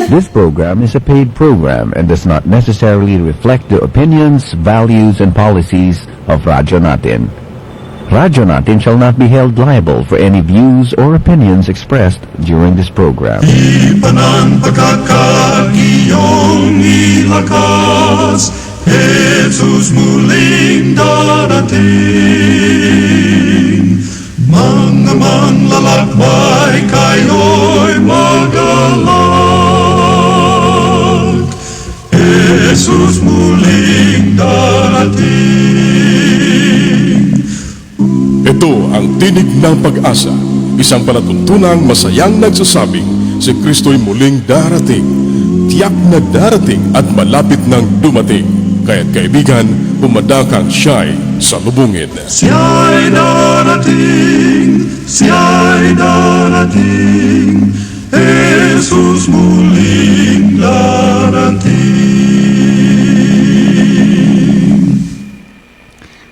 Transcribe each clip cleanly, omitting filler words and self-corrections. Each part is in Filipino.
This program is a paid program and does not necessarily reflect the opinions, values, and policies of Radyo Natin. Radyo Natin shall not be held liable for any views or opinions expressed during this program. Ipanan pagkakakiyong ilakas, Jesus muling darating. Mga manlalakbay kayo'y magalak, Jesus muling darating. Ito ang tinig ng pag-asa, isang palatuntunang masayang nagsasabing si Kristo'y muling darating, tiyak na darating at malapit nang dumating. Kaya't kaibigan, pumadakang siya'y salubungin. Siya'y darating, Jesus muling darating.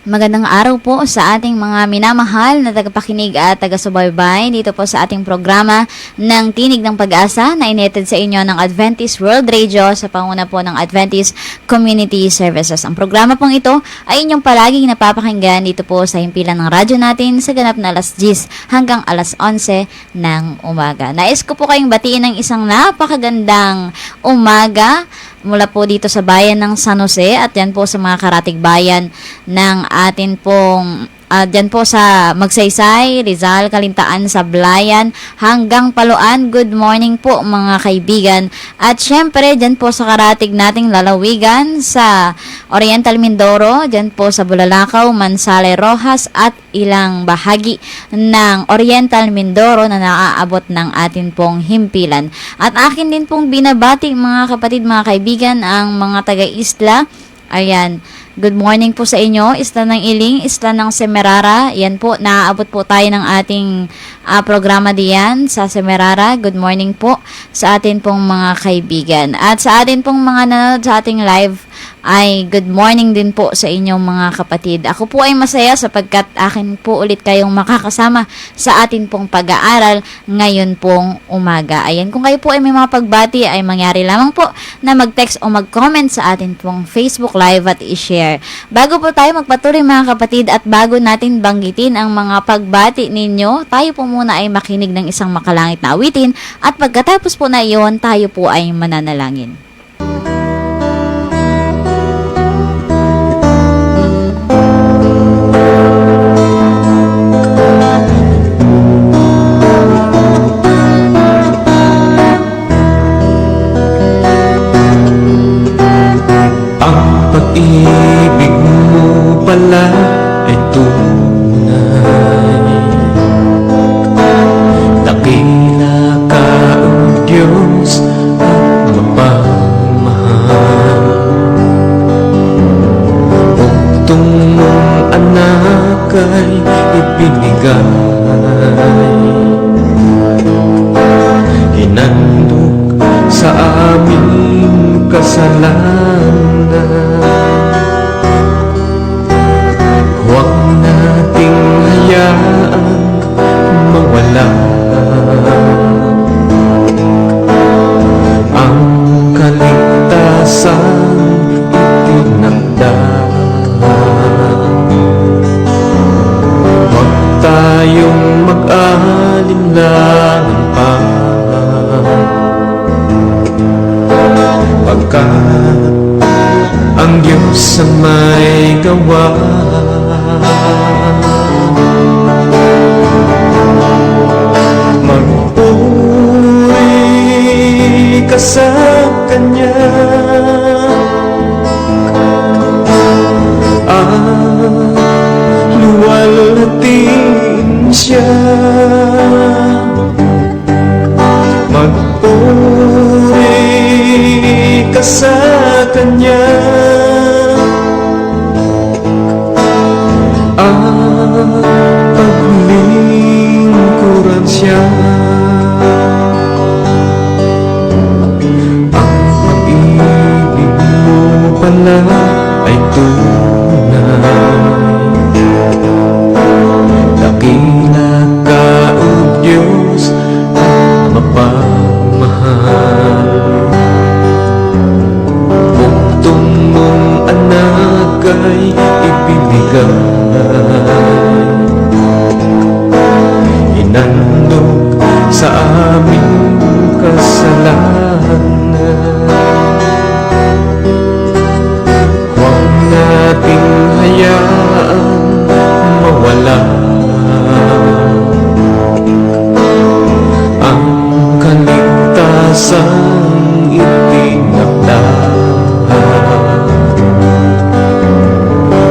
Magandang araw po sa ating mga minamahal na tagapakinig at taga-subaybay dito po sa ating programa ng Tinig ng Pag-asa na inetid sa inyo ng Adventist World Radio sa panguna po ng Adventist Community Services. Ang programa pong ito ay inyong palaging napapakinggan dito po sa himpilan ng radyo natin sa ganap na alas 10 hanggang alas 11 ng umaga. Nais ko po kayong batiin ng isang napakagandang umaga mula po dito sa bayan ng San Jose at yan po sa mga karatig bayan ng atin pong dyan po sa Magsaysay, Rizal, Kalintaan, Sablayan, hanggang Paluan. Good morning po mga kaibigan. At syempre, dyan po sa karatig nating lalawigan sa Oriental Mindoro, dyan po sa Bulalakaw, Mansale, Rojas, at ilang bahagi ng Oriental Mindoro na naaabot ng atin pong himpilan. At akin din pong binabati mga kapatid, mga kaibigan, ang mga taga-isla. Ayan. Good morning po sa inyo, Isla ng Iling, Isla ng Semerara. Yan po, naaabot po tayo ng ating programa diyan sa Semerara. Good morning po sa atin pong mga kaibigan. At sa atin pong mga nanonood sa ating live, ay good morning din po sa inyong mga kapatid. Ako po ay masaya sapagkat akin po ulit kayong makakasama sa atin pong pag-aaral ngayon pong umaga. Ayan, kung kayo po ay may mga pagbati, ay mangyari lamang po na mag-text o mag-comment sa atin pong Facebook Live at i-share. Bago po tayo magpatuloy mga kapatid at bago natin banggitin ang mga pagbati ninyo, tayo po muna ay makinig ng isang makalangit na awitin at pagkatapos po na iyon, tayo po ay mananalangin. Pag-ibig mo pala ay tunay, dakila ka o Diyos at mapagmahal. Bugtong mong anak ay ibinigay, hinandog sa aming kasalanan. Huwag nating hayaan mawala ang kaligtasan itinakda. Huwag tayong mag-alinlangan pa, pagkat ang Diyos ang may gawa. Magpuri ka sa Kanya at luwalhatiin Siya. Magpuri ka sa Kanya at paglingkuran Siya. Ang pag-ibig mo pala ay tunay, dakila ka o Diyos at mapagmahal. kusang itinakda.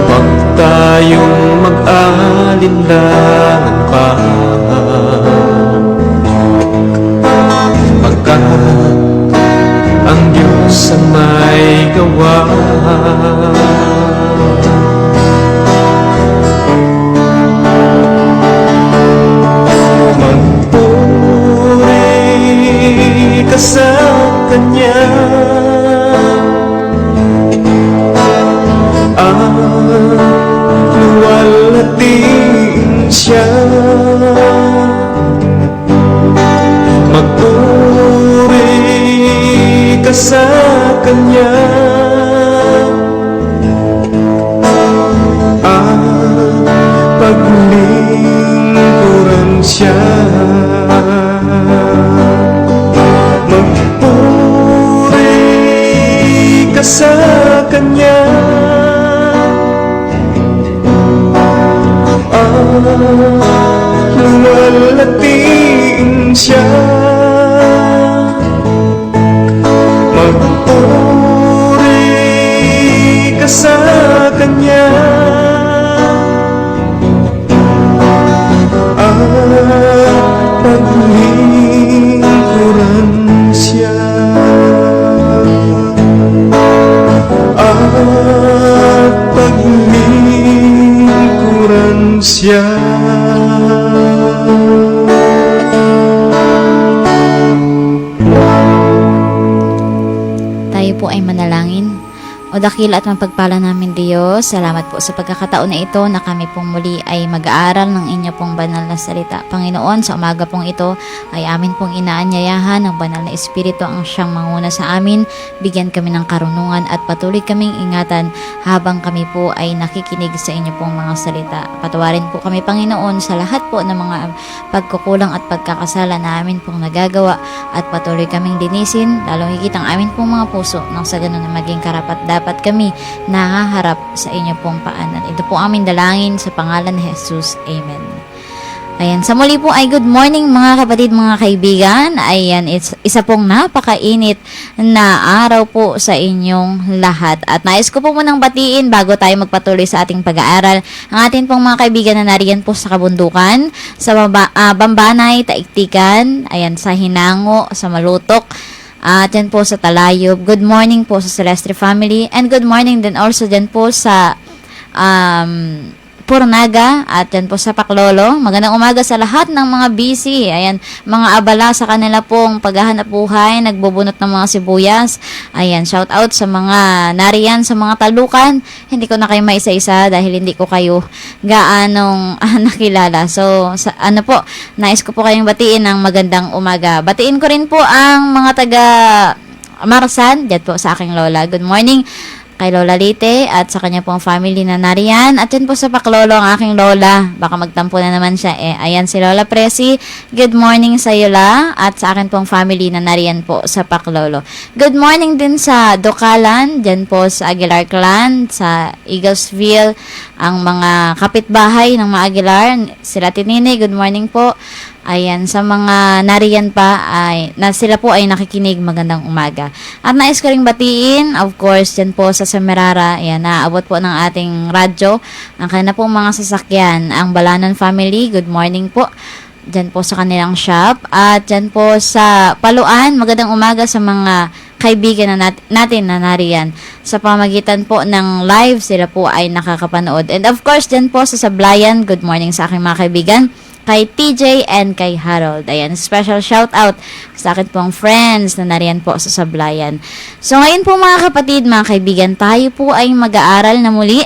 Huwag tayong mag-alinlangan pa, pagkat ang Diyos ang may gawa. Magpuri ka sa Kanya at luwalhatiin Siya. Magpuri ka sa Kanya at paglingkuran Siya. Magpuri ka sa Kanya at luwalhatiin Siya. Magpuri ka sa Kanya at paglingkuran Siya. At paglingkuran Siya. Tayo po ay manalangin. O dakila at mapagpala namin Diyos, salamat po sa pagkakataon na ito na kami pong muli ay mag-aaral ng inyo pong banal na salita. Panginoon, sa umaga pong ito ay amin pong inaanyayahan ng banal na Espiritu ang siyang manguna sa amin. Bigyan kami ng karunungan at patuloy kaming ingatan habang kami po ay nakikinig sa inyo pong mga salita. Patawarin po kami Panginoon sa lahat po ng mga pagkukulang at pagkakasala na amin pong nagagawa at patuloy kaming linisin, lalong higit ang amin pong mga puso nang sa ganun na maging karapat dapat kami nahaharap sa inyo pong paanan. Ito po aming dalangin sa pangalan ni Jesus. Amen. Ayan, sa muli po ay good morning mga kapatid, mga kaibigan. Ayan, isa pong napakainit na araw po sa inyong lahat. At nais ko po munang batiin bago tayo magpatuloy sa ating pag-aaral ang atin pong mga kaibigan na nariyan po sa kabundukan, sa Bambanay, Taiktikan, ayan, sa Hinango, sa Malutok, at yan po sa Talayub. Good morning po sa Celeste family. And good morning din also dyan po sa Purnaga at yan po sa Paklolo. Magandang umaga sa lahat ng mga busy. Ayan, mga abala sa kanila pong paghahanap buhay, nagbubunot ng mga sibuyas. Ayan, shout out sa mga nariyan, sa mga talukan. Hindi ko na kayo maisa-isa dahil hindi ko kayo gaanong nakilala. So, ano po, nais ko po kayong batiin ng magandang umaga. Batiin ko rin po ang mga taga Marsan, dyan po sa aking lola. Good morning kay Lola Lite at sa kanya pong family na nariyan. At yun po sa Paklolo ang aking lola. Baka magtampo na naman siya. Ayan si Lola Presi. Good morning sa iyo la. At sa akin pong family na nariyan po sa Paklolo. Good morning din sa Dokalan. Dyan po sa Aguilar Clan. Sa Eaglesville. Ang mga kapitbahay ng mga Aguilar. Sila Tinini. Good morning po. Ayan, sa mga nariyan pa, na sila po ay nakikinig, magandang umaga. At nais ko ring batiin, of course, dyan po sa Semerara, ayan, naabot po ng ating radyo, ang kanina pong mga sasakyan, ang Balanon family, good morning po. Dyan po sa kanilang shop. At dyan po sa Paluan, magandang umaga sa mga kaibigan na natin na nariyan. Sa pamagitan po ng live, sila po ay nakakapanood. And of course, dyan po sa Sablayan, good morning sa aking mga kaibigan, kay TJ and kay Harold. Ayan, special shout out sa akin pong friends na nariyan po sa Sablayan. So ngayon po mga kapatid, mga kaibigan, tayo po ay mag-aaral na muli.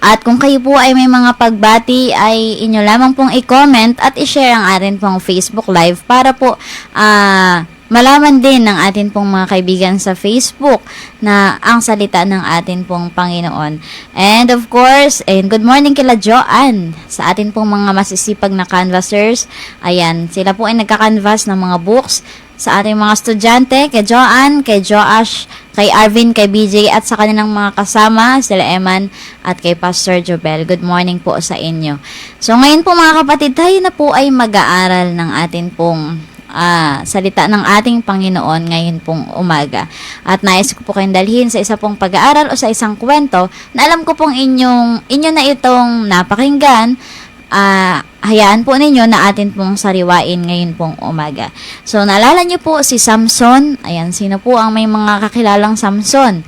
At kung kayo po ay may mga pagbati, ay inyo lamang pong i-comment at i-share ang atin pong Facebook Live para po malaman din ng atin pong mga kaibigan sa Facebook na ang salita ng atin pong Panginoon. And of course, good morning kila Joanne sa atin pong mga masisipag na canvassers. Ayan, sila po ay nagka-canvas ng mga books sa ating mga estudyante, kay Joanne, kay Joash, kay Arvin, kay BJ, at sa kanilang mga kasama, sila Eman, at kay Pastor Jobel. Good morning po sa inyo. So ngayon po mga kapatid, tayo na po ay mag-aaral ng atin pong salita ng ating Panginoon ngayon pong umaga. At nais ko po kayong dalhin sa isa pong pag-aaral o sa isang kwento na alam ko pong inyo na itong napakinggan. Hayaan po ninyo na atin pong sariwain ngayon pong umaga. So, naalala nyo po si Samson. Ayan, sino po ang may mga kakilalang Samson?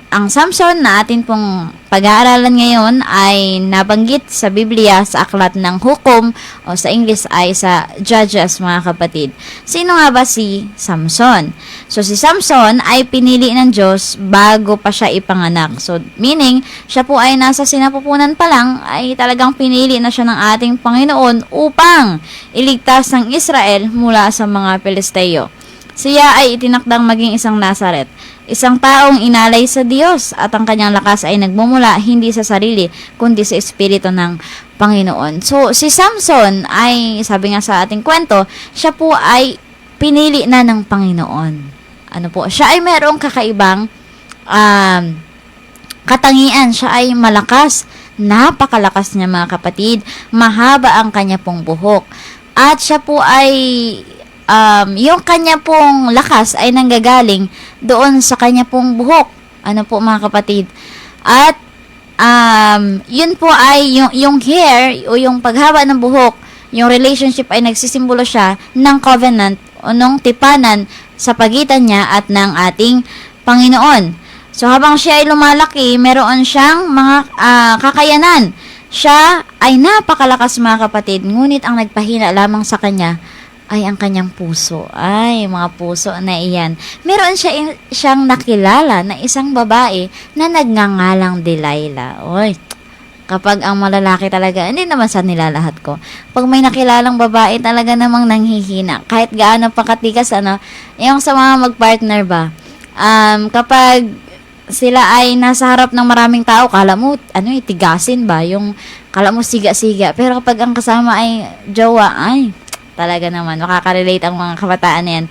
Ang Samson na atin pong pag-aaralan ngayon ay nabanggit sa Biblia sa aklat ng Hukom o sa English ay sa Judges, mga kapatid. Sino nga ba si Samson? So, si Samson ay pinili ng Diyos bago pa siya ipanganak. So, meaning, siya po ay nasa sinapupunan pa lang ay talagang pinili na siya ng ating Panginoon upang iligtas ng Israel mula sa mga Pelisteo. Siya ay itinakdang maging isang Nazaret, isang taong inalay sa Diyos at ang kanyang lakas ay nagmumula hindi sa sarili kundi sa Espiritu ng Panginoon. So, si Samson ay, sabi nga sa ating kwento, siya po ay pinili na ng Panginoon. Ano po? Siya ay mayroong kakaibang katangian. Siya ay malakas. Napakalakas niya, mga kapatid. Mahaba ang kanya pong buhok. At siya po ay yung kanya pong lakas ay nanggagaling doon sa kanya pong buhok. Ano po, mga kapatid? At yun po ay yung hair o yung paghaba ng buhok, yung relationship ay nagsisimbolo siya ng covenant o ng tipanan sa pagitan niya at ng ating Panginoon. So, habang siya ay lumalaki, meron siyang mga kakayanan. Siya ay napakalakas, mga kapatid, ngunit ang nagpahina lamang sa kanya ay ang kanyang puso. Ay, mga puso na iyan. Meron siyang nakilala na isang babae na nagngangalang Delilah. Oy, kapag ang malalaki talaga, hindi naman sa nilalahat ko. Pag may nakilalang babae, talaga namang nanghihina. Kahit gaano pa katikas, yung sa mga magpartner ba, kapag sila ay nasa harap ng maraming tao, kala mo, tigasin ba? Yung, kala mo siga-siga. Pero kapag ang kasama ay jowa, ay, talaga naman, makaka-relate ang mga kabataan na yan.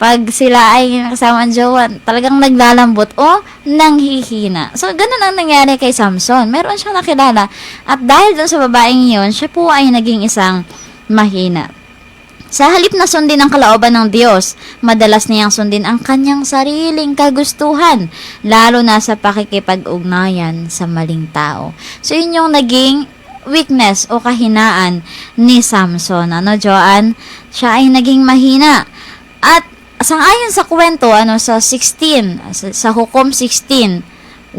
Pag sila ay kasama ang jowa, talagang naglalambot o nanghihina. So, ganun ang nangyari kay Samson. Meron siyang nakilala. At dahil dun sa babaeng yun, siya po ay naging isang mahina. Sa halip na sundin ang kalooban ng Diyos, madalas niyang sundin ang kanyang sariling kagustuhan, lalo na sa pakikipag-ugnayan sa maling tao. So, yun yung naging weakness o kahinaan ni Samson. Joanne? Siya ay naging mahina. At sangayon sa kwento, sa 16, sa Hukom 16, 1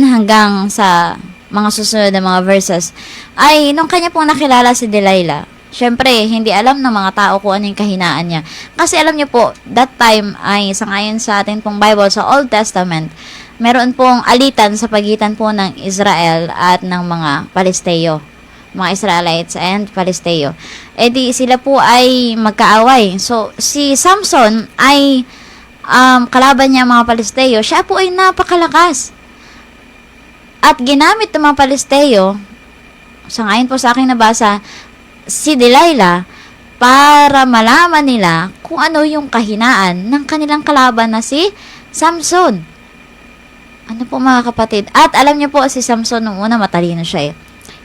hanggang sa mga susunod na mga verses, ay nung kanya pong nakilala si Delilah, syempre, hindi alam ng mga tao kung ano yung kahinaan niya. Kasi alam niyo po, that time ay sangayon sa atin pong Bible, sa Old Testament, meron pong alitan sa pagitan po ng Israel at ng mga Palesteo. Mga Israelites and Palesteo. Di sila po ay magkaaway. So, si Samson ay kalaban niya mga Palesteo. Siya po ay napakalakas. At ginamit ng mga Palesteo, sangayon po sa aking nabasa, si Delilah para malaman nila kung ano yung kahinaan ng kanilang kalaban na si Samson. Ano po, mga kapatid? At alam niyo po, si Samson nung una matalino siya eh.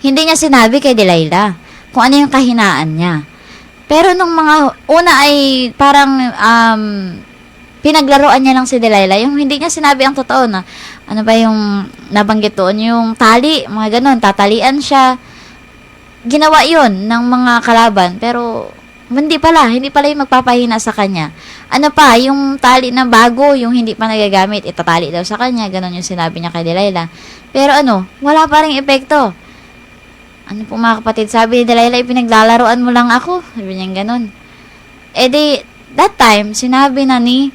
Hindi niya sinabi kay Delilah kung ano yung kahinaan niya. Pero nung mga una ay parang pinaglaruan niya lang si Delilah. Yung hindi niya sinabi ang totoo na ano ba yung nabanggit doon, yung tali, mga ganon, tatalian siya. Ginawa yun ng mga kalaban, pero hindi pala yung magpapahina sa kanya. Ano pa, yung tali na bago, yung hindi pa nagagamit, itatali daw sa kanya, ganon yung sinabi niya kay Delilah. Pero wala pa ring epekto. Ano po, mga kapatid, sabi ni Delilah, pinaglalaroan mo lang ako. Sabi niya ganon. That time, sinabi na ni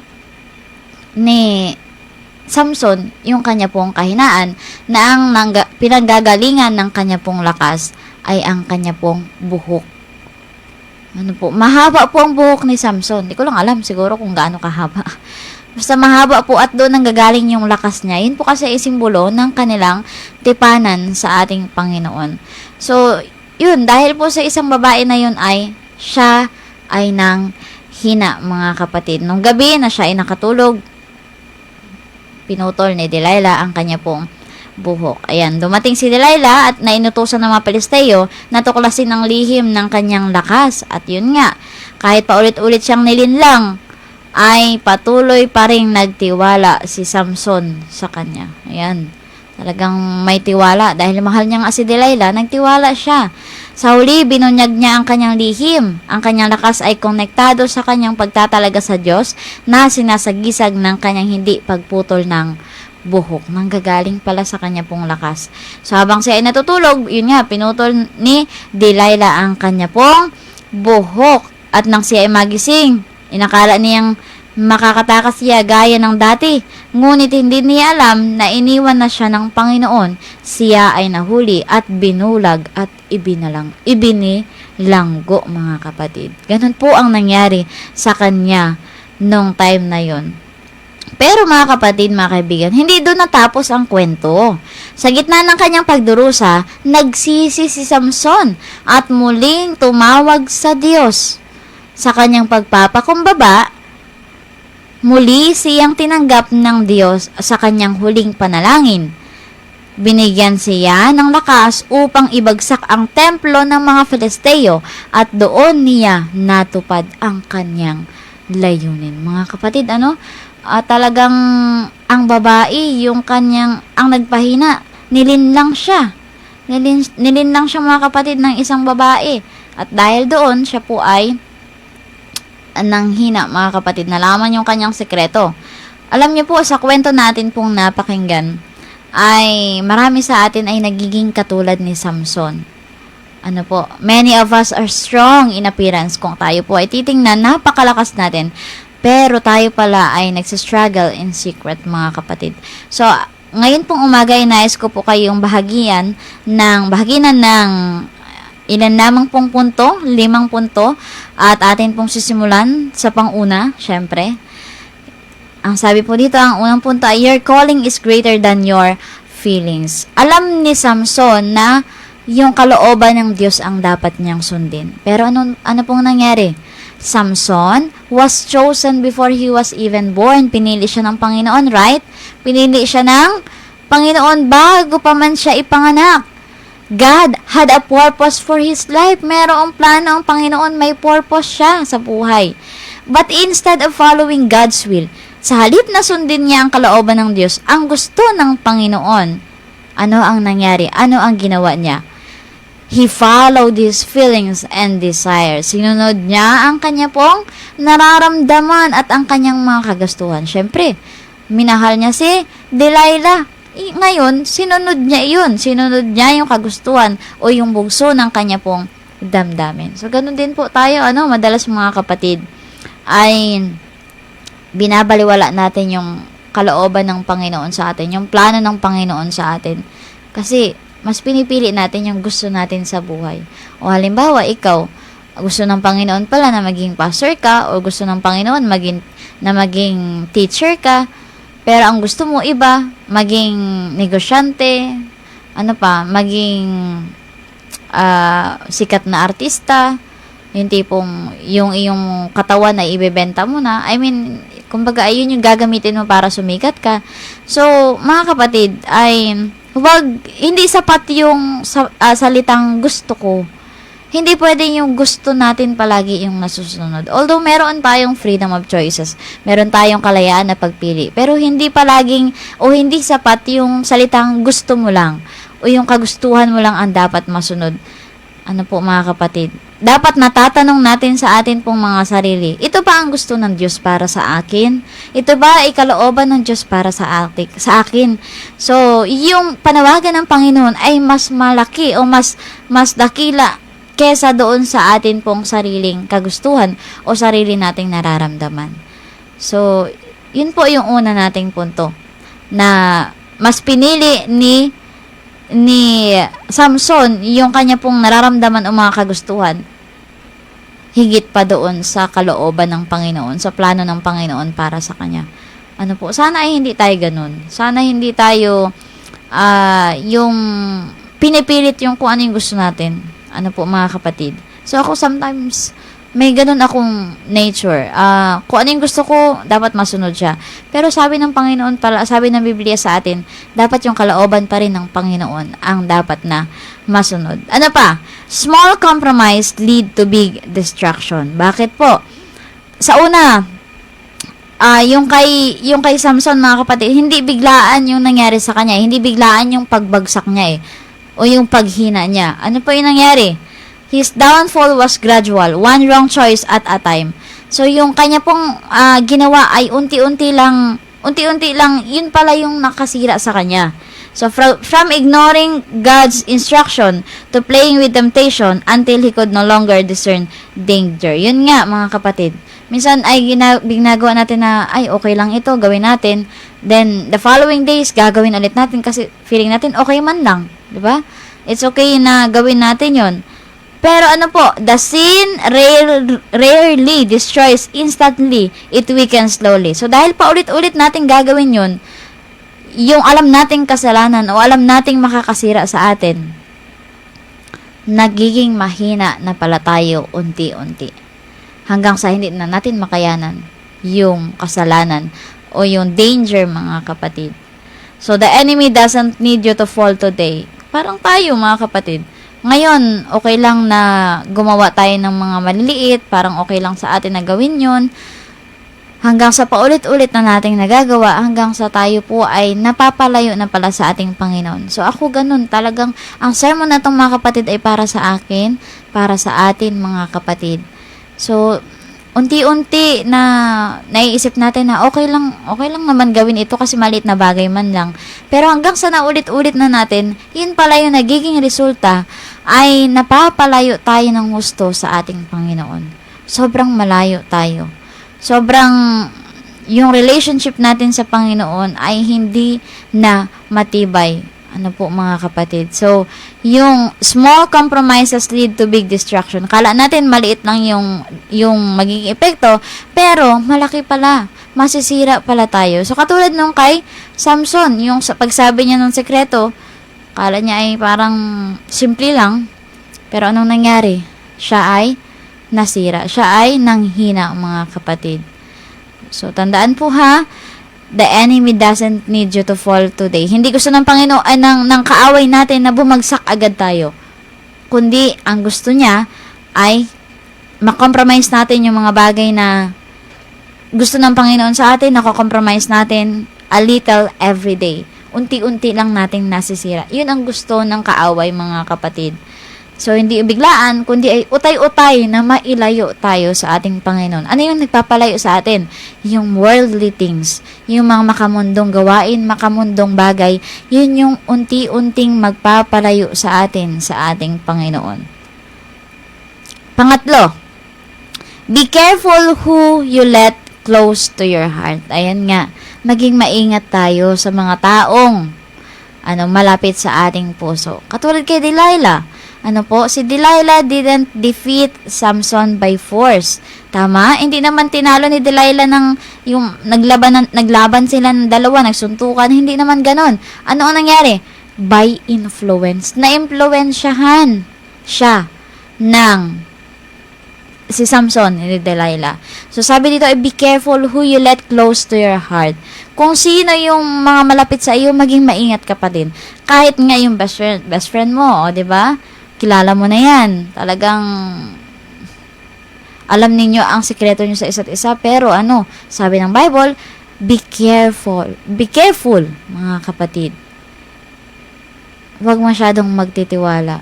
Samson, yung kanya pong kahinaan, na ang pinanggagalingan ng kanya pong lakas ay ang kanya pong buhok. Ano po, mahaba po ang buhok ni Samson. Hindi ko lang alam siguro kung gaano kahaba. Basta mahaba po at doon nanggagaling yung lakas niya. Yun po kasi ay simbolo ng kanilang tipanan sa ating Panginoon. So, yun, dahil po sa isang babae na yun ay, siya ay nang hina, mga kapatid. Nung gabi na siya ay nakatulog, pinutol ni Delilah ang kanya pong buhok. Ayan, dumating si Delilah at nainutusan ng mga Pilisteo na tuklasin ang lihim ng kanyang lakas. At yun nga, kahit paulit-ulit siyang nilinlang, ay patuloy pa rin nagtiwala si Samson sa kanya. Ayan, talagang may tiwala. Dahil mahal niya nga si Delilah, nagtiwala siya. Sa huli, binunyag niya ang kanyang lihim. Ang kanyang lakas ay konektado sa kanyang pagtatalaga sa Diyos na sinasagisag ng kanyang hindi pagputol ng buhok. Nanggagaling pala sa kanya pong lakas. So, habang siya ay natutulog, yun nga, pinutol ni Delilah ang kanya pong buhok. At nang siya ay magising, inakala niyang makakatakas siya gaya ng dati. Ngunit hindi niya alam na iniwan na siya ng Panginoon. Siya ay nahuli at binulag at ibinilanggo, mga kapatid. Ganun po ang nangyari sa kanya nung time na yon. Pero mga kapatid, mga kaibigan, hindi doon natapos ang kwento. Sa gitna ng kanyang pagdurusa, nagsisi si Samson at muling tumawag sa Diyos. Sa kanyang pagpapakumbaba, muli siyang tinanggap ng Diyos sa kanyang huling panalangin. Binigyan siya ng lakas upang ibagsak ang templo ng mga Filisteo at doon niya natupad ang kanyang layunin. Mga kapatid, talagang ang babae, ang nagpahina, nilinlang siya. Nilinlang siya, mga kapatid, ng isang babae. At dahil doon, siya po ay nanghina, mga kapatid. Nalaman yung kanyang sekreto. Alam niyo po, sa kwento natin pong napakinggan, ay marami sa atin ay nagiging katulad ni Samson. Many of us are strong in appearance. Kung tayo po ay titingnan, napakalakas natin. Pero tayo pala ay nagsistruggle in secret, mga kapatid. So, ngayon pong umaga ay nais ko po kayong bahaginan ng ilan lamang pong punto, 5 punto, at atin pong sisimulan sa pang-una, syempre. Ang sabi po dito, ang unang punto ay, your calling is greater than your feelings. Alam ni Samson na yung kalooban ng Diyos ang dapat niyang sundin. Pero ano pong nangyari? Samson was chosen before he was even born. Pinili siya ng Panginoon, right? Pinili siya ng Panginoon bago pa man siya ipanganak. God had a purpose for his life. Merong plano ang Panginoon, may purpose siya sa buhay. But instead of following God's will, sa halip na sundin niya ang kalooban ng Diyos, ang gusto ng Panginoon, ano ang nangyari? Ano ang ginawa niya? He followed his feelings and desires. Sinunod niya ang kanya pong nararamdaman at ang kanyang mga kagustuhan. Siyempre, minahal niya si Delilah. Ngayon, sinunod niya yun. Sinunod niya yung kagustuhan o yung bugso ng kanya pong damdamin. So, ganun din po tayo, madalas mga kapatid, ay binabaliwala natin yung kalooban ng Panginoon sa atin, yung plano ng Panginoon sa atin. Kasi, mas pinipili natin yung gusto natin sa buhay. O halimbawa, ikaw, gusto ng Panginoon pala na maging pastor ka, o gusto ng Panginoon na maging teacher ka, pero ang gusto mo iba, maging negosyante, maging sikat na artista, yung tipong, yung iyong katawan na ibebenta mo na, kumbaga, ayun yung gagamitin mo para sumikat ka. So, mga kapatid, hindi sapat yung salitang gusto ko. Hindi pwede yung gusto natin palagi yung nasusunod. Although meron tayong freedom of choices, meron tayong kalayaan na pagpili, pero hindi palaging o hindi sapat yung salitang gusto mo lang o yung kagustuhan mo lang ang dapat masunod. Mga kapatid, dapat natatanong natin sa atin pong mga sarili, ito ba ang gusto ng Diyos para sa akin? Ito ba ay kalooban ng Diyos para sa akin? So, yung panawagan ng Panginoon ay mas malaki o mas dakila kesa doon sa atin pong sariling kagustuhan o sarili nating nararamdaman. So, yun po yung una nating punto, na mas pinili ni Samson yung kanya pong nararamdaman o mga kagustuhan higit pa doon sa kalooban ng Panginoon, sa plano ng Panginoon para sa kanya. Sana ay hindi tayo ganun. Sana hindi tayo yung pinipilit yung kung ano yung gusto natin. Mga kapatid. So ako sometimes may ganun akong nature. Kung ano yung gusto ko, dapat masunod siya. Pero sabi ng Panginoon pala, sabi ng Biblia sa atin, dapat yung kalooban pa rin ng Panginoon ang dapat na masunod. Ano pa? Small compromise lead to big destruction. Bakit po? Sa una, yung kay Samson, mga kapatid, hindi biglaan yung nangyari sa kanya. Hindi biglaan yung pagbagsak niya o yung paghina niya. Ano po yung nangyari? His downfall was gradual, one wrong choice at a time. So, yung kanya pong ginawa ay unti-unti lang, yun pala yung nakasira sa kanya. So, from ignoring God's instruction to playing with temptation until he could no longer discern danger. Yun nga, mga kapatid. Minsan ay ginagawa natin na, ay, okay lang ito, gawin natin. Then, the following days, gagawin ulit natin kasi feeling natin, okay man lang. Diba? It's okay na gawin natin yon. Pero ano po, the sin rarely destroys instantly, it weakens slowly. So, dahil paulit-ulit natin gagawin yun, yung alam nating kasalanan o alam nating makakasira sa atin, nagiging mahina na pala tayo unti-unti. Hanggang sa hindi na natin makayanan yung kasalanan o yung danger, mga kapatid. So, the enemy doesn't need you to fall today. Parang tayo, mga kapatid. Ngayon, okay lang na gumawa tayo ng mga maliliit, parang okay lang sa atin na gawin yun, hanggang sa paulit-ulit na nating nagagawa, hanggang sa tayo po ay napapalayo na pala sa ating Panginoon. So, ako ganun, talagang, ang sermon na itong mga kapatid ay para sa akin, para sa atin, mga kapatid. So, unti-unti na naiisip natin na okay lang naman gawin ito kasi maliit na bagay man lang. Pero hanggang sa naulit-ulit na natin, yun pala yung nagiging resulta ay napapalayo tayo ng gusto sa ating Panginoon. Sobrang malayo tayo. Sobrang yung relationship natin sa Panginoon ay hindi na matibay. Ano po, mga kapatid? So, yung small compromises lead to big destruction. Kala natin maliit lang yung magiging epekto, pero malaki pala. Masisira pala tayo. So, katulad nung kay Samson, yung pagsabi niya ng sekreto, kala niya ay parang simple lang, pero anong nangyari? Siya ay nasira. Siya ay nanghina, mga kapatid. So, tandaan po ha, the enemy doesn't need you to fall today. Hindi gusto ng Panginoon, ng kaaway natin na bumagsak agad tayo. Kundi, ang gusto niya ay makompromise natin yung mga bagay na gusto ng Panginoon sa atin, nako-compromise natin a little every day. Unti-unti lang nating nasisira. Yun ang gusto ng kaaway, mga kapatid. So, hindi biglaan, kundi ay utay-utay na mailayo tayo sa ating Panginoon. Ano yung nagpapalayo sa atin? Yung worldly things, yung mga makamundong gawain, makamundong bagay, yun yung unti-unting magpapalayo sa atin, sa ating Panginoon. Pangatlo, be careful who you let close to your heart. Ayan nga, maging maingat tayo sa mga taong malapit sa ating puso. Katulad kay Delilah. Si Delilah didn't defeat Samson by force. Tama? Hindi naman tinalo ni Delilah yung naglaban sila ng dalawa, nagsuntukan. Hindi naman ganon. Ano ang nangyari? By influence. Na-impluensyahan siya ng si Samson ni Delilah. So, sabi dito, be careful who you let close to your heart. Kung sino yung mga malapit sa iyo, maging maingat ka pa din. Kahit nga yung best friend mo, di ba? Kilala mo na yan. Talagang alam ninyo ang sikreto nyo sa isa't isa. Pero sabi ng Bible, be careful. Be careful, mga kapatid. Huwag masyadong magtitiwala.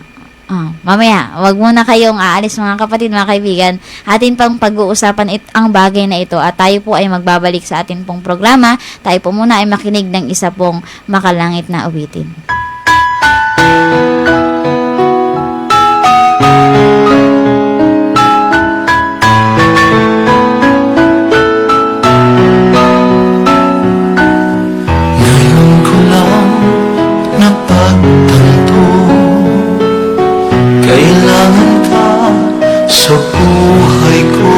Mamaya, wag muna kayong aalis, mga kapatid, mga kaibigan. Atin pang pag-uusapan ang bagay na ito at tayo po ay magbabalik sa atin pong programa. Tayo po muna ay makinig ng isa pong makalangit na awitin. Ngayon ko lang napagtanto, kailangan ka sa buhay ko.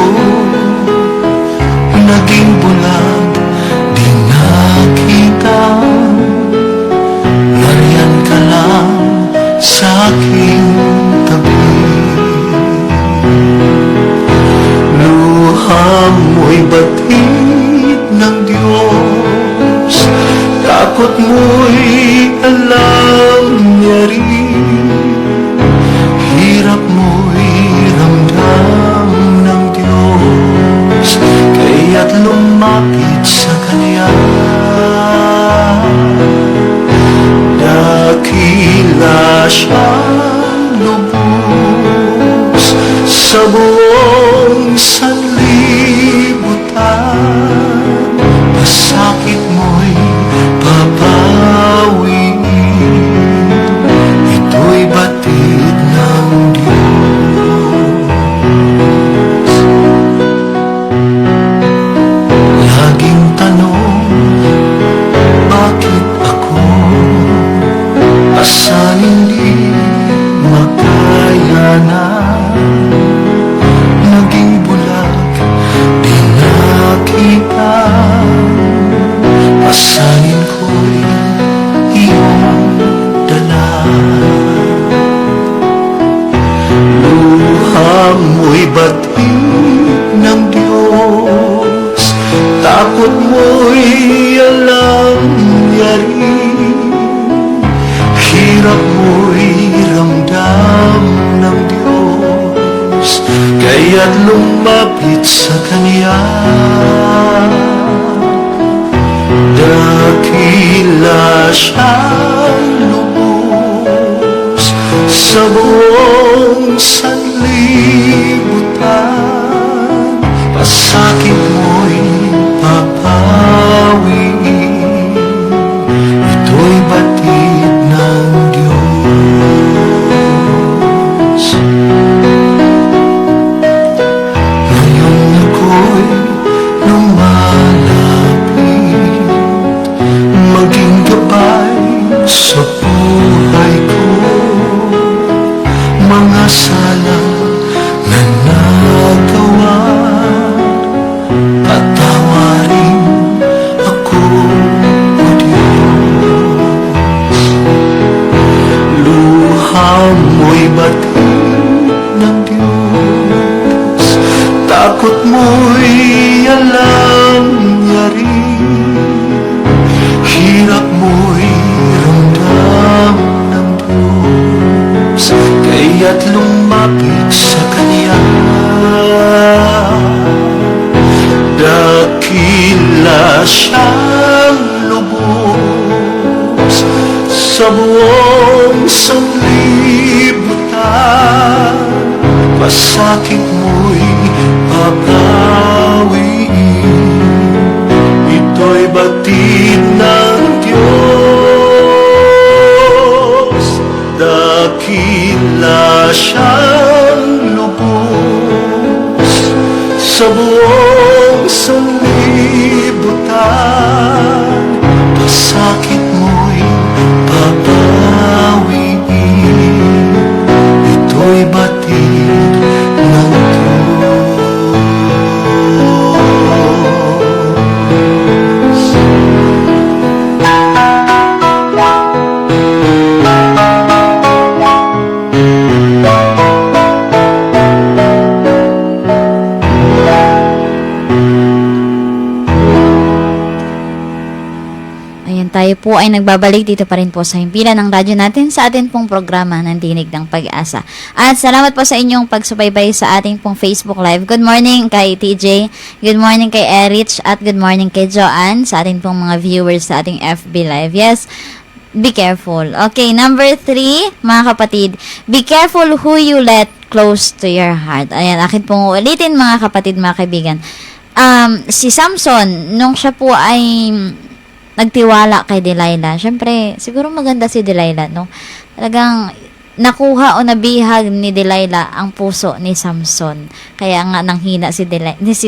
Naging bulag, di nakita, nariyan ka lang mo'y batid ng Diyos, takot mo'y alam niya rin, hirap mo'y ramdam ng Diyos, kaya't lumapit sa Kanya. Dakila siyang lubos sa buong sanlibutan, pasakit mo'y papawiin, ito'y batid ng Diyos. Laging tanong, bakit ako? Asan hindi makayanan? Naging bulag, di nakita. Asanin ko'y iyong dala. Luha mo'y batid ng Diyos, takot mo'y alam niya rin, hirap mo'y ramdam ng Diyos, kaya't lumapit sa Kanya. Dakila siyang lubos sa buong sanlibutan, pasakit mo'y papawiin, ito'y batid ng Diyos. Ngayon ako'y lumalapit, maging gabay sa buhay ko, mga sala na nagawa, patawarin ako, O Diyos. Luha mo'y batid ng Diyos, takot mo'y alam niya rin, hirap mo'y ramdam ng Diyos, kaya't lumapit sa Kanya. Dakila siyang lubos sa buong sanlibutan, pasakit mo'y papawiin, ito'y batid ng Diyos. Dakila siyang lubos sa buong sanlibutan, pasakit mo'y papawiin, ito'y batid ng Diyos. Ayan, tayo po ay nagbabalik dito pa rin po sa himpilan ng radyo natin sa atin pong programa ng Tinig ng Pag-asa. At salamat po sa inyong pagsubaybay sa ating pong Facebook Live. Good morning kay TJ, good morning kay Erich, at good morning kay Joanne sa ating pong mga viewers sa ating FB Live. Yes, be careful. Okay, number 3, mga kapatid, be careful who you let close to your heart. Ayan, akin pong ulitin mga kapatid, mga kaibigan. Si Samson, nung siya po ay nagtiwala kay Delilah. Siyempre, siguro maganda si Delilah, no? Talagang nakuha o nabihag ni Delilah ang puso ni Samson. Kaya nga nanghina si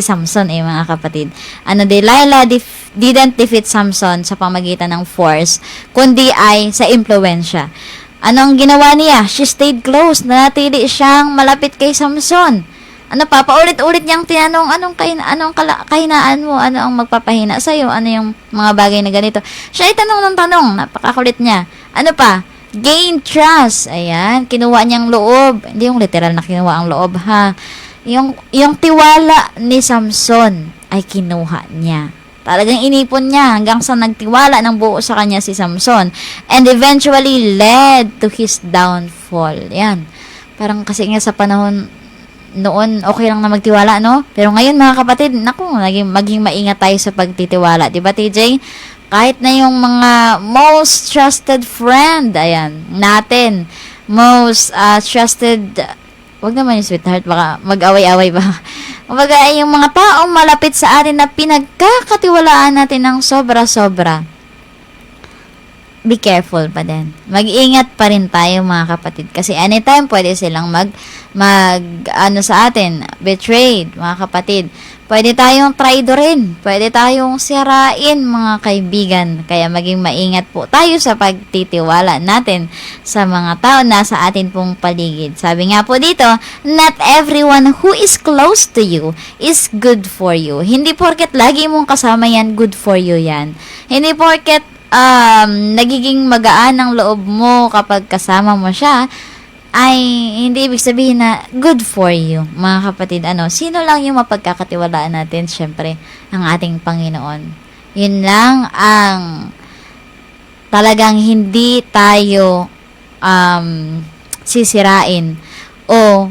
Samson, mga kapatid. Delilah didn't defeat Samson sa pamagitan ng force, kundi ay sa impluwensya. Anong ginawa niya? She stayed close. Nanatili siyang malapit kay Samson. Paulit-ulit niyang tinanong, anong kahinaan mo? Ano ang magpapahina sa'yo? Ano yung mga bagay na ganito? Siya ay tanong ng tanong. Napakakulit niya. Ano pa? Gain trust. Ayan. Kinuha niyang loob. Hindi yung literal na kinuha ang loob, ha? yung tiwala ni Samson ay kinuha niya. Talagang inipon niya hanggang sa nagtiwala ng buo sa kanya si Samson. And eventually led to his downfall. Yan. Parang kasi nga sa panahon noon, okay lang na magtiwala, no? Pero ngayon, mga kapatid, naku, maging maingat tayo sa pagtitiwala. Diba, TJ? Kahit na yung mga most trusted friend, ayan, natin, most trusted, wag naman yung sweetheart, baka mag-away-away ba? Kumbaga, yung mga taong malapit sa atin na pinagkakatiwalaan natin ng sobra-sobra, be careful pa din. Mag-ingat pa rin tayo, mga kapatid. Kasi anytime pwede silang sa atin, betrayed, mga kapatid. Pwede tayong traidorin. Pwede tayong sirain, mga kaibigan. Kaya maging maingat po tayo sa pagtitiwala natin sa mga tao na sa atin pong paligid. Sabi nga po dito, not everyone who is close to you is good for you. Hindi porket lagi mong kasama yan, good for you yan. Hindi porket nagiging magaan ang loob mo kapag kasama mo siya, ay hindi ibig sabihin na good for you, mga kapatid. Sino lang yung mapagkakatiwalaan natin? Syempre, ang ating Panginoon. Yun lang ang talagang hindi tayo sisirain o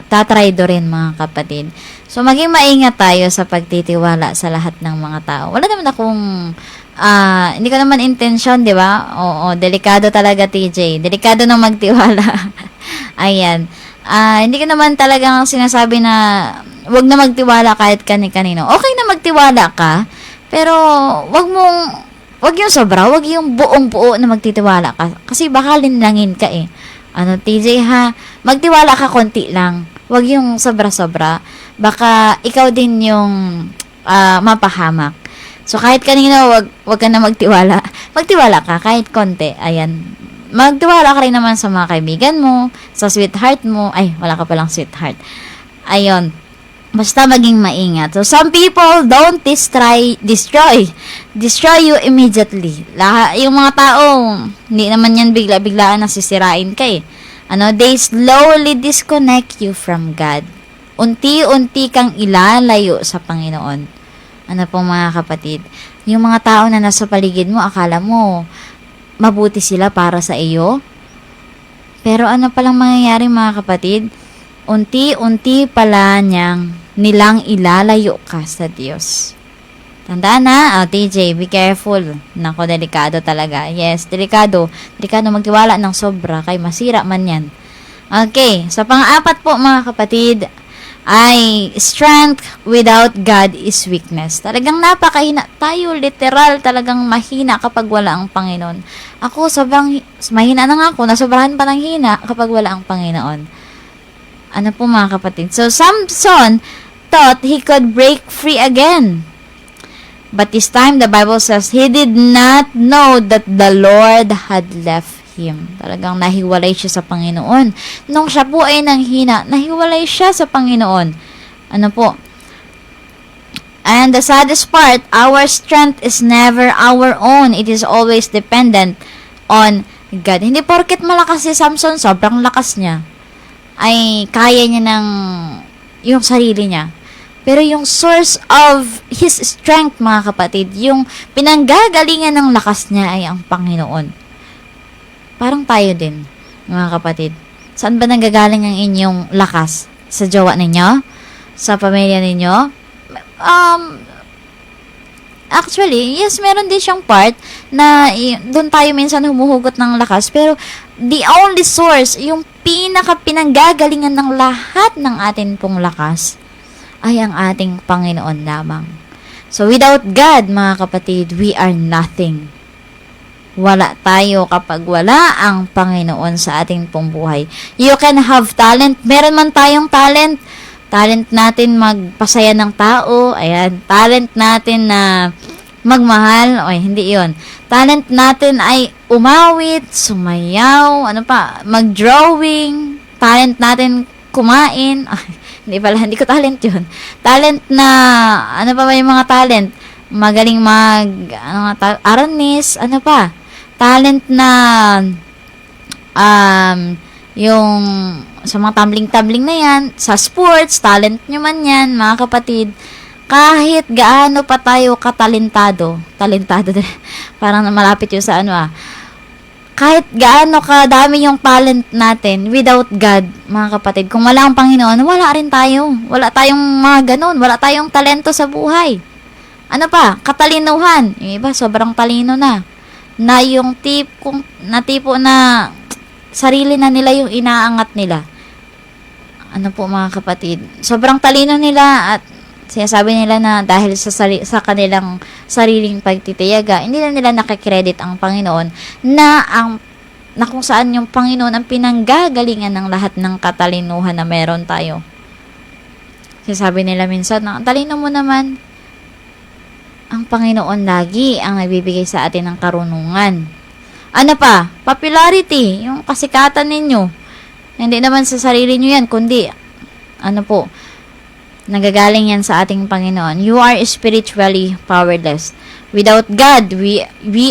tatraidorin, mga kapatid. So, maging maingat tayo sa pagtitiwala sa lahat ng mga tao. Wala naman akong hindi ko naman intention, di ba? Oo, delikado talaga, TJ. Delikado na magtiwala. Ayan. Hindi ko naman talagang sinasabi na wag na magtiwala kahit kani-kanino. Okay na magtiwala ka, pero wag yung sobra, wag yung buong-buo na magtitiwala ka. Kasi baka linlangin ka eh. TJ ha? Magtiwala ka konti lang. Wag yung sobra-sobra. Baka ikaw din yung mapahamak. So, kahit kanino, wag ka na magtiwala. Magtiwala ka, kahit konti. Ayan. Magtiwala ka rin naman sa mga kaibigan mo, sa sweetheart mo. Ay, wala ka palang sweetheart. Ayun. Basta maging maingat. So, some people don't destroy you immediately. Yung mga tao, hindi naman yan bigla-biglaan na sisirain ka eh. They slowly disconnect you from God. Unti-unti kang ilalayo sa Panginoon. Mga kapatid, yung mga tao na nasa paligid mo, akala mo mabuti sila para sa iyo. Pero palang mangyayari, mga kapatid? Unti-unti pala nilang ilalayo ka sa Diyos. Tandaan na, TJ, be careful. Nako, delikado talaga. Yes, delikado. Delikado magtiwala ng sobra, kay masira man yan. Okay, sa pang-apat po, mga kapatid, ay strength without God is weakness. Talagang napakahina tayo, literal, talagang mahina kapag wala ang Panginoon. Ako, sobrang mahina na nga ako, nasobrahan pa ng hina kapag wala ang Panginoon. Mga kapatid? So, Samson thought he could break free again. But this time, the Bible says, he did not know that the Lord had left him. Talagang nahiwalay siya sa Panginoon. Nung siya po ay nanghina, nahiwalay siya sa Panginoon. And the saddest part, our strength is never our own. It is always dependent on God. Hindi porket malakas si Samson, sobrang lakas niya, ay kaya niya ng yung sarili niya. Pero yung source of his strength, mga kapatid, yung pinanggagalingan ng lakas niya ay ang Panginoon. Parang tayo din, mga kapatid. Saan ba nanggagaling ang inyong lakas? Sa jowa ninyo? Sa pamilya ninyo? Actually, yes, meron din siyang part na doon tayo minsan humuhugot ng lakas. Pero the only source, yung pinanggagalingan ng lahat ng atin pong lakas, ay ang ating Panginoon lamang. So, without God, mga kapatid, we are nothing. Wala tayo kapag wala ang Panginoon sa ating pong buhay. You can have talent. Meron man tayong talent. Talent natin magpasaya ng tao. Ayan. Talent natin na magmahal. Ay, hindi yon. Talent natin ay umawit, sumayaw, mag-drawing. Talent natin kumain. Ay, hindi ko talent yun. Talent na, pa ba yung mga talent? Magaling aranis, Talent na yung sa mga tumbling-tumbling na yan, sa sports, talent nyo man yan, mga kapatid, kahit gaano pa tayo talentado din, parang malapit yun sa kahit gaano kadami yung talent natin, without God, mga kapatid, kung wala ang Panginoon, wala rin tayo. Wala tayong mga ganun. Wala tayong talento sa buhay. Ano pa? Katalinuhan. Yung iba, sobrang talino na. Na yung tipo na sarili na nila yung inaangat nila. Ano po, mga kapatid? Sobrang talino nila at sinasabi nila na dahil sa kanilang sariling pagtitiyaga, hindi na nila nakikredit ang Panginoon na kung saan yung Panginoon ang pinanggagalingan ng lahat ng katalinuhan na meron tayo. Sinasabi nila minsan na, talino mo naman. Ang Panginoon lagi ang nagbibigay sa atin ng karunungan. Ano pa? Popularity, yung kasikatan ninyo. Hindi naman sa sarili nyo yan, kundi, nagagaling yan sa ating Panginoon. You are spiritually powerless. Without God, we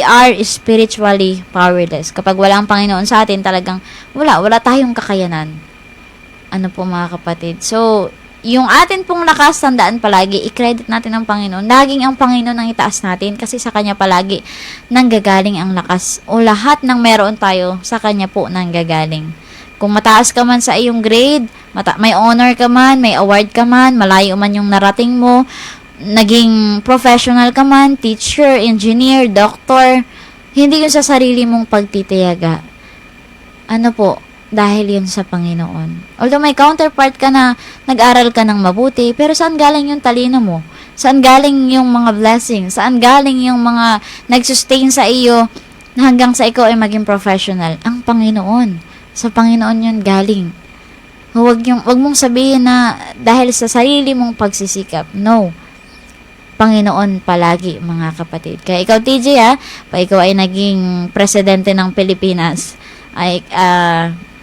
are spiritually powerless. Kapag wala ang Panginoon sa atin, talagang wala tayong kakayanan. Ano po, mga kapatid? So, yung atin pong lakas, tandaan palagi, i-credit natin ang Panginoon. Laging ang Panginoon ang itaas natin kasi sa Kanya palagi nanggagaling ang lakas. O lahat ng meron tayo, sa Kanya po nanggagaling. Kung mataas ka man sa iyong grade, may honor ka man, may award ka man, malayo man yung narating mo, naging professional ka man, teacher, engineer, doctor, hindi yun sa sarili mong pagtitiyaga. Ano po? Dahil yun sa Panginoon. Although may counterpart ka na nag-aral ka ng mabuti, pero saan galing yung talino mo? Saan galing yung mga blessings? Saan galing yung mga nag-sustain sa iyo na hanggang sa ikaw ay maging professional? Ang Panginoon. Sa Panginoon yun galing. Huwag mong sabihin na dahil sa sarili mong pagsisikap. No. Panginoon palagi, mga kapatid. Kaya ikaw, TJ, pa ikaw ay naging presidente ng Pilipinas, ay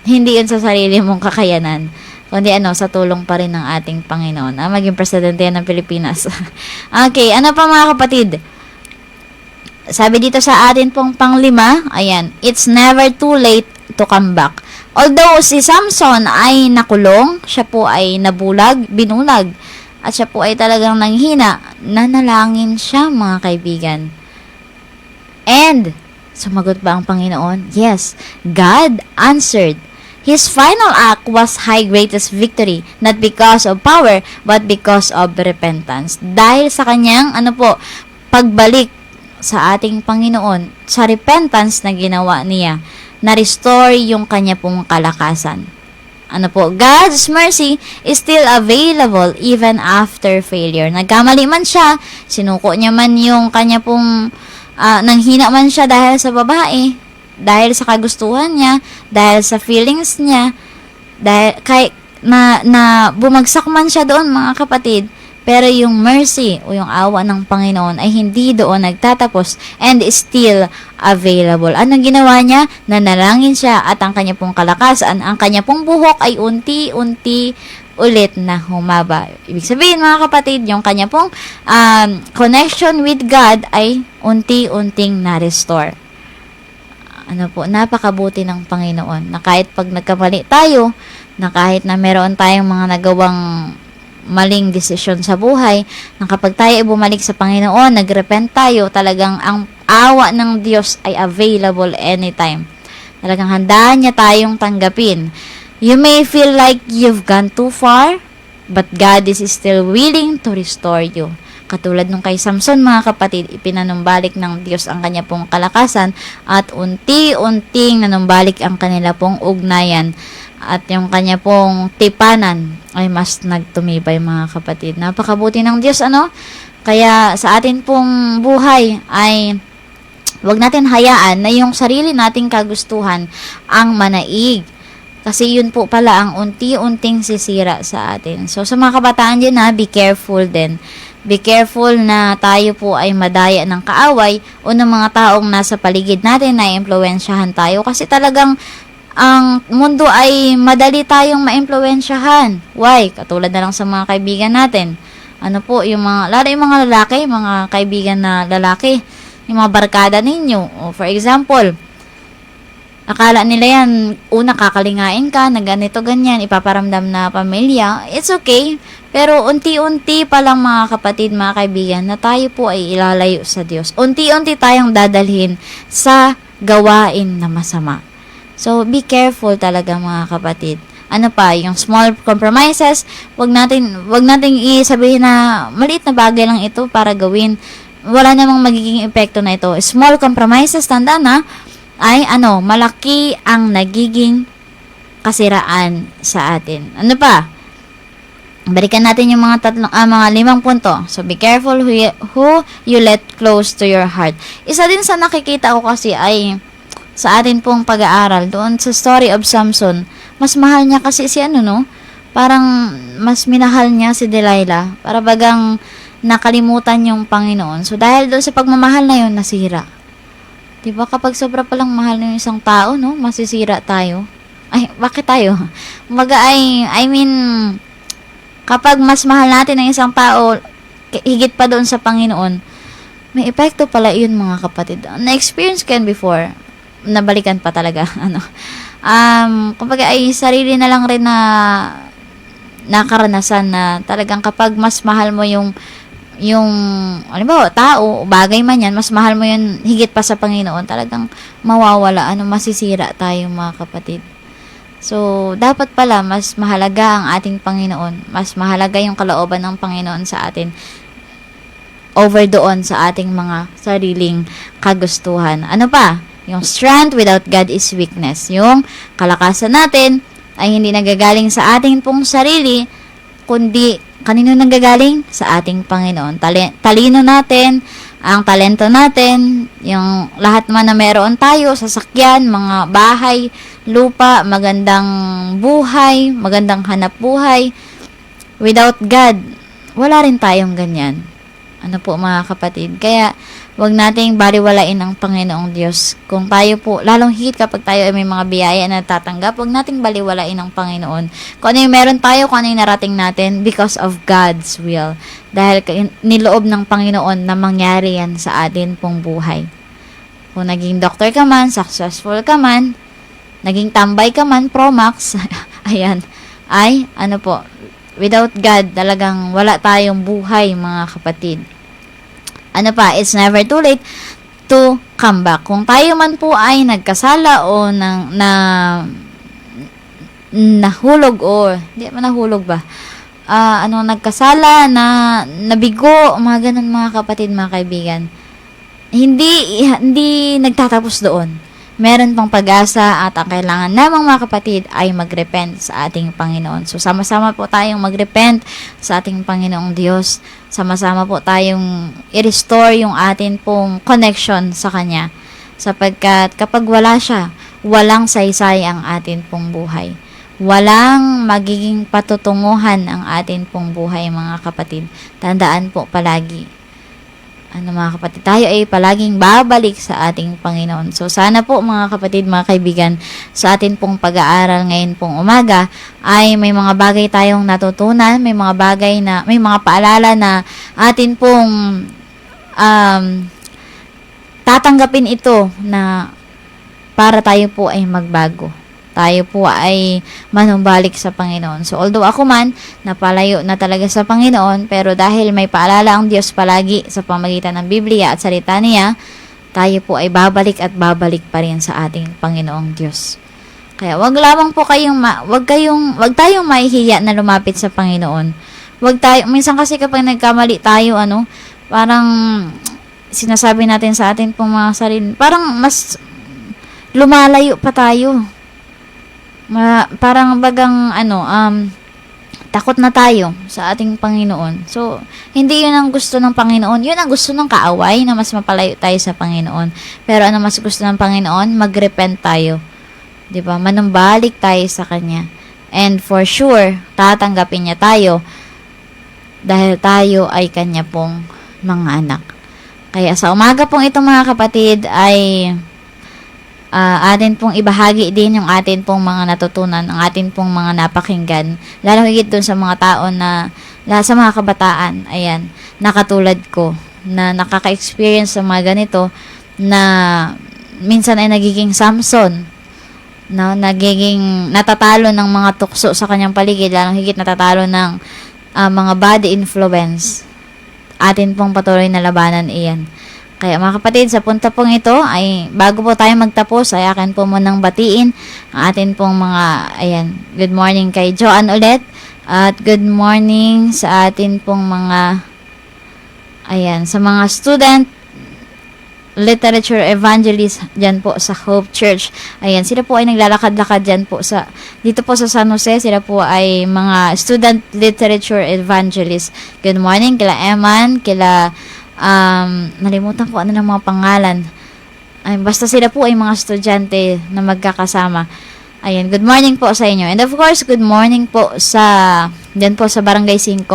hindi yun sa sarili mong kakayanan, kundi sa tulong pa rin ng ating Panginoon. Maging presidente yan ng Pilipinas. Okay, ano pa, mga kapatid? Sabi dito sa atin pong panglima, ayan, it's never too late to come back. Although si Samson ay nakulong, siya po ay binulag, at siya po ay talagang nanghina, nanalangin siya, mga kaibigan. And, sumagot ba ang Panginoon? Yes, God answered. His final act was high greatest victory, not because of power, but because of repentance. Dahil sa kanyang, pagbalik sa ating Panginoon, sa repentance na ginawa niya, na-restore yung kanya pong kalakasan. God's mercy is still available even after failure. Nagkamali man siya, sinuko niya man yung kanya pong, nanghina man siya dahil sa babae, dahil sa kagustuhan niya, dahil sa feelings niya, dahil na bumagsak man siya doon, mga kapatid, pero yung mercy o yung awa ng Panginoon ay hindi doon nagtatapos and is still available. Anong ginawa niya? Nanalangin siya at ang kanya pong kalakasan, ang kanya pong buhok ay unti-unti ulit na humaba. Ibig sabihin, mga kapatid, yung kanya pong connection with God ay unti-unting na-restore. Napakabuti ng Panginoon na kahit pag nagkamali tayo, na kahit na meron tayong mga nagawang maling desisyon sa buhay, na kapag tayo ay bumalik sa Panginoon, nagrepent tayo, talagang ang awa ng Diyos ay available anytime. Talagang handa niya tayong tanggapin. You may feel like you've gone too far, but God is still willing to restore you. Katulad nung kay Samson, mga kapatid, ipinanumbalik ng Diyos ang kanya pong kalakasan at unti-unting nanumbalik ang kanila pong ugnayan at yung kanya pong tipanan ay mas nagtumibay, mga kapatid. Napakabuti ng Diyos, Kaya sa atin pong buhay ay wag natin hayaan na yung sarili nating kagustuhan ang manaig. Kasi yun po pala ang unti-unting sisira sa atin. So sa mga kabataan dyan, be careful din. Be careful na tayo po ay madaya ng kaaway o ng mga taong nasa paligid natin na impluwensyahan tayo. Kasi talagang ang mundo ay madali tayong maimpluwensyahan. Why? Katulad na lang sa mga kaibigan natin. Lalo yung mga lalaki, mga kaibigan na lalaki, yung mga barkada ninyo. O for example, Akala nila yan, una kakalingain ka, na ganito, ganyan, ipaparamdam na pamilya. It's okay. Pero unti-unti pa lang mga kapatid, mga kaibigan, na tayo po ay ilalayo sa Diyos. Unti-unti tayong dadalhin sa gawain na masama. So, be careful talaga mga kapatid. Ano pa, yung small compromises, wag nating isabihin na maliit na bagay lang ito para gawin. Wala namang magiging epekto na ito. Small compromises, tandaan na, ay malaki ang nagiging kasiraan sa atin. Ano pa? Balikan natin yung mga 5 punto. So, be careful who you let close to your heart. Isa din sa nakikita ko kasi ay sa atin pong pag-aaral doon sa story of Samson. Mas mahal niya kasi si parang mas minahal niya si Delilah. Para bagang nakalimutan yung Panginoon. So, dahil doon sa pagmamahal na yun, nasira. Diba, kapag sobra palang mahal ng isang tao, masisira tayo. Ay, bakit tayo? Kapag mas mahal natin ng isang tao, higit pa doon sa Panginoon, may epekto pala yun mga kapatid. Na-experience ko yan before. Nabalikan pa talaga. Kumbaga ay sarili na lang rin na nakaranasan na talagang kapag mas mahal mo yung halimbawa, tao, bagay man yan, mas mahal mo yun higit pa sa Panginoon, talagang mawawala, masisira tayo mga kapatid. So, dapat pala, mas mahalaga ang ating Panginoon, mas mahalaga yung kalooban ng Panginoon sa atin, over doon sa ating mga sariling kagustuhan. Ano pa? Yung strength without God is weakness. Yung kalakasan natin ay hindi nagagaling sa ating pong sarili, kundi kanino nanggagaling? Sa ating Panginoon. Talino natin, ang talento natin, yung lahat man na meron tayo, sasakyan, mga bahay, lupa, magandang buhay, magandang hanap buhay. Without God, wala rin tayong ganyan. Ano po mga kapatid? Kaya, wag nating baliwalain ang Panginoong Diyos. Kung tayo po, lalong higit kapag tayo ay may mga biyaya na tatanggap, wag nating baliwalain ang Panginoon. Kung ano yung meron tayo, kung ano yung narating natin, because of God's will. Dahil niloob ng Panginoon na mangyari yan sa atin pong buhay. Kung naging doctor ka man, successful ka man, naging tambay ka man, Promax, ayan, ay, without God, talagang wala tayong buhay, mga kapatid. Ano pa, it's never too late to come back. Kung tayo man po ay nagkasala o nahulog o, hindi man nahulog ba? Nagkasala, nabigo, mga ganun mga kapatid, mga kaibigan. Hindi nagtatapos doon. Meron pang pag-asa at ang kailangan namang mga kapatid ay magrepent sa ating Panginoon. So, sama-sama po tayong magrepent sa ating Panginoong Diyos. Sama-sama po tayong i-restore yung atin pong connection sa Kanya. Sapagkat kapag wala siya, walang saysay ang atin pong buhay. Walang magiging patutunguhan ang atin pong buhay, mga kapatid. Tandaan po palagi. Mga kapatid, tayo ay palaging babalik sa ating Panginoon. So, sana po mga kapatid, mga kaibigan, sa atin pong pag-aaral ngayon pong umaga, ay may mga bagay tayong natutunan, may mga paalala na atin pong tatanggapin ito na para tayo po ay magbago. Tayo po ay manumbalik sa Panginoon. So, although ako man, napalayo na talaga sa Panginoon, pero dahil may paalala ang Diyos palagi sa pamagitan ng Biblia at salita niya, tayo po ay babalik at babalik pa rin sa ating Panginoong Diyos. Kaya, wag tayong mahihiya na lumapit sa Panginoon. Minsan kasi kapag nagkamali tayo, parang sinasabi natin sa atin pong mga sarili, parang mas lumalayo pa tayo. Parang bagang takot na tayo sa ating Panginoon. So, hindi yun ang gusto ng Panginoon. Yun ang gusto ng kaaway na mas mapalayo tayo sa Panginoon. Pero ano mas gusto ng Panginoon? Magrepent tayo. 'Di ba? Manumbalik tayo sa Kanya. And for sure, tatanggapin niya tayo dahil tayo ay Kanya pong mga anak. Kaya sa umaga pong ito mga kapatid ay atin pong ibahagi din yung atin pong mga natutunan, ang atin pong mga napakinggan, lalo higit dun sa mga tao sa mga kabataan, ayan, nakatulad ko, na nakaka-experience sa mga ganito, na minsan ay nagiging Samson, no, nagiging natatalo ng mga tukso sa kanyang paligid, lalong higit natatalo ng mga bad influence. Atin pong patuloy na labanan iyan. Kaya mga kapatid, sa punta pong ito ay bago po tayo magtapos ay akin po munang batiin ang atin pong mga, ayan, good morning kay Joanne ulit at good morning sa atin pong mga, ayan, sa mga student literature evangelist dyan po sa Hope Church. Ayan, sila po ay naglalakad-lakad dyan po dito po sa San Jose. Sila po ay mga student literature evangelist. Good morning kila Eman, kila nalimutan ko ano ng mga pangalan. Ay, basta sila po ay mga estudyante na magkakasama. Ayan, good morning po sa inyo. And of course, good morning po dyan po sa Barangay 5.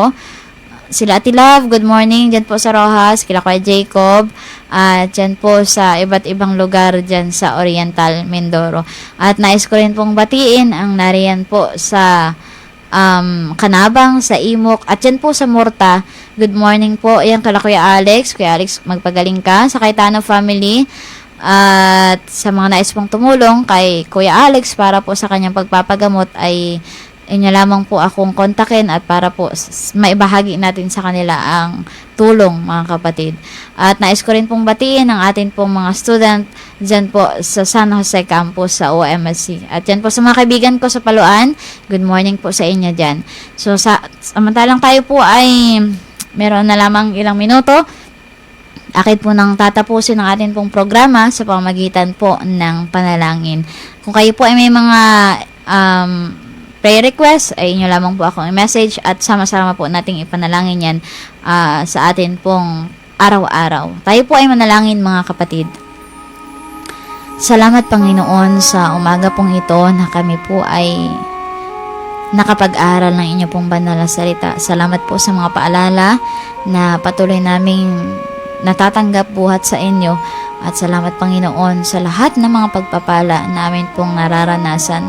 Sila Ate Love, good morning dyan po sa Rojas, kila Kuya Jacob, at dyan po sa iba't ibang lugar dyan sa Oriental, Mindoro. At nais ko rin pong batiin ang nariyan po sa Kanabang, sa Imok, at dyan po sa Murta. Good morning po, ayan kala Kuya Alex, magpagaling ka, sa Cayetano family, at sa mga nais pong tumulong kay Kuya Alex para po sa kanyang pagpapagamot ay inyo lamang po akong kontakin at para po maibahagi natin sa kanila ang tulong, mga kapatid. At nais ko rin pong batiin ang atin pong mga student dyan po sa San Jose Campus sa OMSC. At dyan po sa mga kaibigan ko sa Paluan, good morning po sa inyo dyan. So, samantalang tayo po ay meron na lamang ilang minuto, akit po nang tatapusin ang atin pong programa sa pamamagitan po ng panalangin. Kung kayo po ay may mga prayer request, ay inyo lamang po akong i-message at sama-sama po nating ipanalangin yan sa atin pong araw-araw. Tayo po ay manalangin, mga kapatid. Salamat, Panginoon, sa umaga pong ito na kami po ay nakapag-aral ng inyo pong banal na salita. Salamat po sa mga paalala na patuloy naming natatanggap buhat sa inyo. At salamat, Panginoon, sa lahat ng mga pagpapala namin pong nararanasan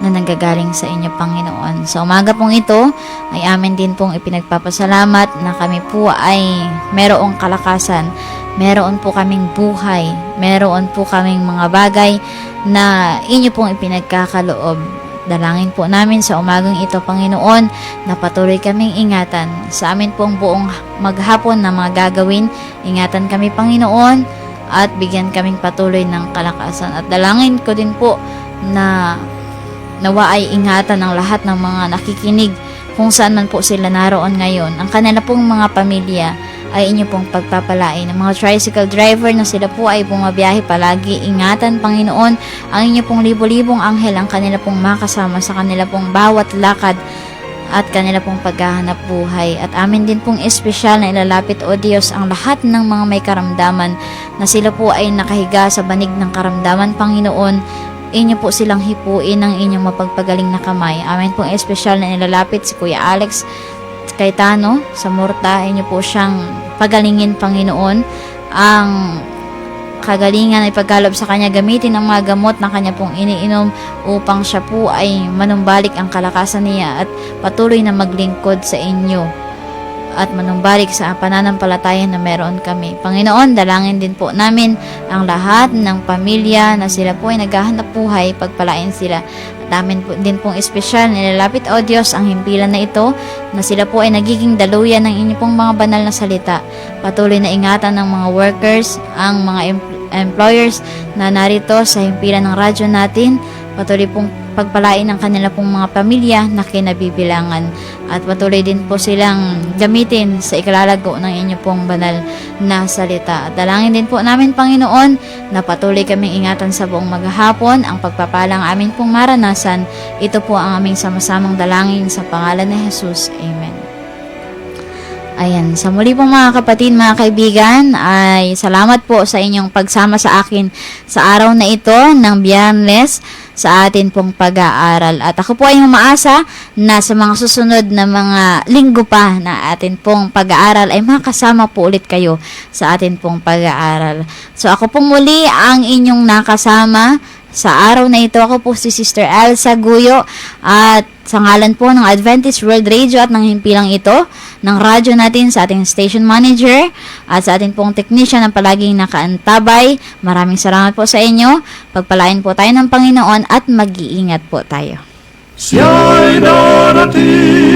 na nanggagaling sa inyo, Panginoon. Sa umaga pong ito, ay amin din pong ipinagpapasalamat na kami po ay merong kalakasan, meron po kaming buhay, meron po kaming mga bagay na inyo pong ipinagkakaloob. Dalangin po namin sa umagang ito, Panginoon, na patuloy kaming ingatan sa amin pong buong maghapon na mga gagawin. Ingatan kami, Panginoon, at bigyan kaming patuloy ng kalakasan. At dalangin ko din po na nawa ay ingatan ng lahat ng mga nakikinig kung saan man po sila naroon ngayon. Ang kanila pong mga pamilya ay inyo pong pagpapalain. Ang mga tricycle driver na sila po ay bumabiyahe palagi, ingatan, Panginoon, ang inyo pong libo-libong anghel, ang kanila pong makasama sa kanila pong bawat lakad at kanila pong paghahanap buhay. At amin din pong espesyal na ilalapit, O Diyos, ang lahat ng mga may karamdaman na sila po ay nakahiga sa banig ng karamdaman, Panginoon. Inyo po silang hipuin ng inyong mapagpagaling na kamay. Amin pong espesyal na nilalapit si Kuya Alex Cayetano sa Murta. Inyo po siyang pagalingin, Panginoon. Ang kagalingan ay pagkalob sa kanya, gamitin ang mga gamot na kanya pong iniinom upang siya po ay manumbalik ang kalakasan niya at patuloy na maglingkod sa inyo at manumbalik sa pananampalataya na meron kami. Panginoon, dalangin din po namin ang lahat ng pamilya na sila po ay naghahanap buhay, pagpalain sila. At amin po, din pong espesyal, nilalapit, O Diyos, ang himpilan na ito, na sila po ay nagiging daluyan ng inyong pong mga banal na salita. Patuloy na ingatan ng mga workers, ang mga employers na narito sa himpilan ng radyo natin. Patuloy pong pagpalain ang kanila pong mga pamilya na kinabibilangan at patuloy din po silang gamitin sa ikalalago ng inyo pong banal na salita. At dalangin din po namin, Panginoon, na patuloy kaming ingatan sa buong maghapon ang pagpapalang amin pong maranasan. Ito po ang aming sama-samang dalangin sa pangalan ni Jesus. Amen. Ayan, sa muli po mga kapatid, mga kaibigan, ay salamat po sa inyong pagsama sa akin sa araw na ito ng Biyernes sa atin pong pag-aaral. At ako po ay umaasa na sa mga susunod na mga linggo pa na atin pong pag-aaral ay makasama po ulit kayo sa atin pong pag-aaral. So ako po muli ang inyong nakasama sa araw na ito. Ako po si Sister Elsa Guyo at sa ngalan po ng Adventist World Radio at ng himpilang ito, ng radyo natin, sa ating station manager at sa ating pong technician na palaging nakaantabay. Maraming salamat po sa inyo. Pagpalain po tayo ng Panginoon at mag-iingat po tayo. Siya'y darating.